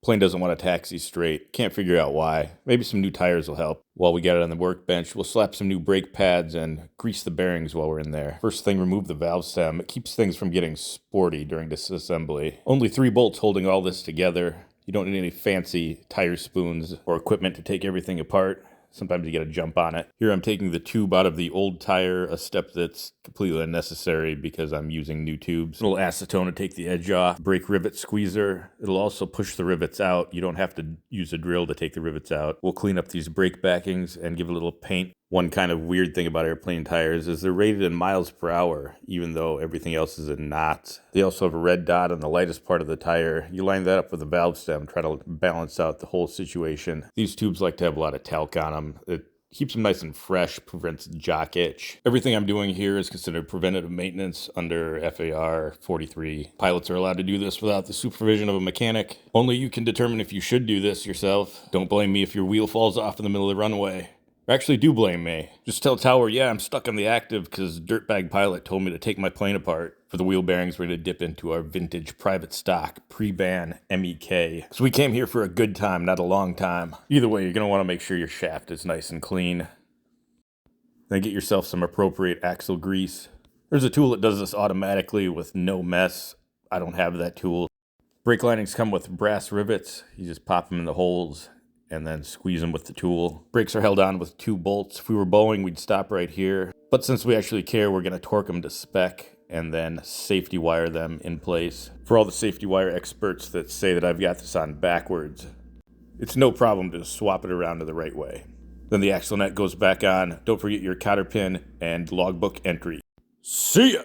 Plane doesn't want to taxi straight. Can't figure out why. Maybe some new tires will help. While we got it on the workbench, we'll slap some new brake pads and grease the bearings while we're in there. First thing, remove the valve stem. It keeps things from getting sporty during disassembly. Only 3 bolts holding all this together. You don't need any fancy tire spoons or equipment to take everything apart. Sometimes you gotta jump on it. Here I'm taking the tube out of the old tire, a step that's completely unnecessary because I'm using new tubes. A little acetone to take the edge off. Brake rivet squeezer. It'll also push the rivets out. You don't have to use a drill to take the rivets out. We'll clean up these brake backings and give a little paint. One kind of weird thing about airplane tires is they're rated in miles per hour, even though everything else is in knots. They also have a red dot on the lightest part of the tire. You line that up with a valve stem, try to balance out the whole situation. These tubes like to have a lot of talc on them. It keeps them nice and fresh, prevents jock itch. Everything I'm doing here is considered preventative maintenance under FAR 43. Pilots are allowed to do this without the supervision of a mechanic. Only you can determine if you should do this yourself. Don't blame me if your wheel falls off in the middle of the runway. Actually, do blame me. Just tell Tower, yeah, I'm stuck on the active because Dirtbag Pilot told me to take my plane apart. For the wheel bearings, we're going to dip into our vintage private stock, pre-ban MEK. So we came here for a good time, not a long time. Either way, you're going to want to make sure your shaft is nice and clean. Then get yourself some appropriate axle grease. There's a tool that does this automatically with no mess. I don't have that tool. Brake linings come with brass rivets. You just pop them in the holes and then squeeze them with the tool. Brakes are held on with 2 bolts. If we were Boeing, we'd stop right here. But since we actually care, we're going to torque them to spec and then safety wire them in place. For all the safety wire experts that say that I've got this on backwards, it's no problem to swap it around to the right way. Then the axle net goes back on. Don't forget your cotter pin and logbook entry. See ya!